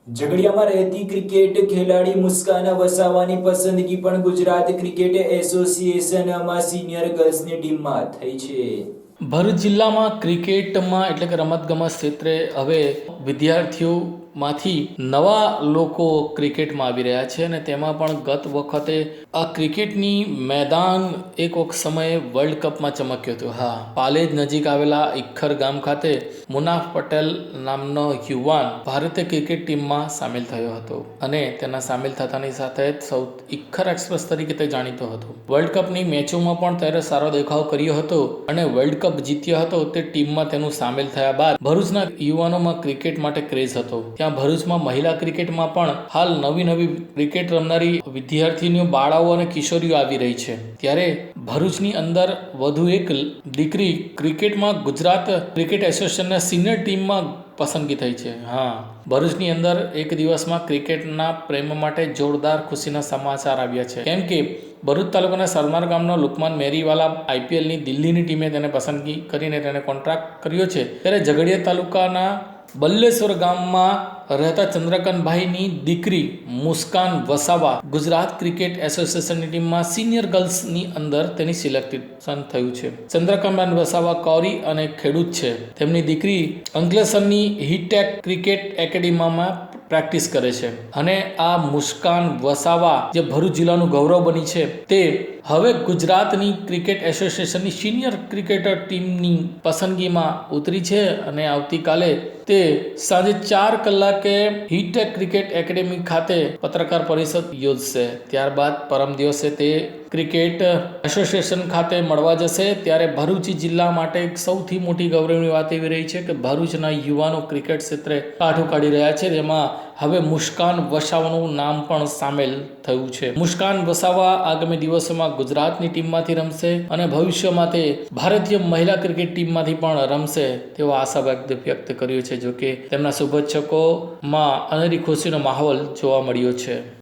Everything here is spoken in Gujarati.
ઝઘડિયામાં રહેતી ક્રિકેટ ખેલાડી મુસ્કાન વસાવાની પસંદગી પણ ગુજરાત ક્રિકેટ એસોસિએશનમાં સિનિયર ગર્લ્સની ટીમમાં થઈ છે। ભરૂચ જિલ્લામાં ક્રિકેટમાં એટલે કે રમતગમત ક્ષેત્રે હવે વિદ્યાર્થીઓમાંથી નવા લોકો ક્રિકેટમાં આવી રહ્યા છે અને તેમાં પણ ગત વખતે આ ક્રિકેટની મેદાન એક વખત સમયે વર્લ્ડ કપમાં ચમક્યું હતું। હા, પાલેજ નજીક આવેલા ઇખ્ખર ગામ ખાતે મુનાફ પટેલ નામનો યુવાન ભારતીય ક્રિકેટ ટીમમાં સામેલ થયો હતો અને તેના સામેલ થતાની સાથે જ ઇખ્ખર એક્સપ્રેસ તરીકે તે જાણીતો હતો। વર્લ્ડ કપની મેચોમાં પણ ત્યારે સારો દેખાવ કર્યો હતો અને વર્લ્ડ કપ જીત્યો હતો। તે ટીમમાં તેનું સામેલ થયા બાદ ભરૂચના યુવાનોમાં ક્રિકેટ માટે ક્રેઝ હતો। ત્યાં ભરૂચમાં મહિલા ક્રિકેટમાં પણ હાલ નવી ક્રિકેટ રમનારી વિદ્યાર્થીનીઓ, બાળાઓ અને કિશોરીઓ આવી રહી છે। ત્યારે ભરૂચની અંદર વધુ એક દીકરી ક્રિકેટમાં ગુજરાત ક્રિકેટ એસોસિએશનના સિનિયર ટીમમાં પસંદગી થઈ છે। હા, ભરૂચની અંદર એક દિવસમાં ક્રિકેટના પ્રેમ માટે જોરદાર ખુશીના સમાચાર આવ્યા છે, કેમ કે ભરૂચ તાલુકાના સરમાર ગામનો લુકમાન મેરીવાલા આઈપીએલની દિલ્હીની ટીમે તેને પસંદગી કરીને તેને કોન્ટ્રાક્ટ કર્યો છે। ત્યારે ઝઘડિયા તાલુકાના બલ્લેશ્વર ગામમાં રહેતા ચંદ્રકાંતભાઈની દીકરી મુસ્કાન વસાવા ગુજરાત ક્રિકેટ એસોસિએશનની ટીમમાં સિનિયર ગર્લ્સની અંદર તેની સિલેક્શન થયું છે। ચંદ્રકાંતભાઈ વસાવા કૌરી અને ખેડૂત છે। તેમની દીકરી અંકલેશ્વરની હિટેક ક્રિકેટ એકેડેમીમાં પ્રેક્ટિસ કરે છે અને આ મુસ્કાન વસાવા જે ભરૂચ જિલ્લાનું ગૌરવ બની છે, તે હવે ગુજરાતની ક્રિકેટ એસોસિએશનની સિનિયર ક્રિકેટર ટીમની પસંદગીમાં ઉતરી છે અને આવતીકાલે તે સાંજે 4 કલાકે હિટેક ક્રિકેટ એકેડેમી ખાતે પત્રકાર પરિષદ યોજશે। ત્યારબાદ પરમ દિવસે તે ક્રિકેટ એસોસિએશન ખાતે મળવા જશે। ત્યારે ભરૂચ જિલ્લા માટે એક સૌથી મોટી ગૌરવની વાત એવી રહી છે કે ભરૂચના યુવાનો ક્રિકેટ ક્ષેત્રે કાઠું કાઢી રહ્યા છે, જેમાં હવે મુસ્કાન વસાવાનું નામ પણ સામેલ થયું છે। મુસ્કાન વસાવા આગામી દિવસોમાં ગુજરાતની ટીમમાંથી રમશે અને ભવિષ્યમાં તે ભારતીય મહિલા ક્રિકેટ ટીમમાંથી પણ રમશે તેવો આશા વ્યક્ત કર્યો છે। જોકે તેમના શુભેચ્છકોમાં અનેરી ખુશીનો માહોલ જોવા મળ્યો છે।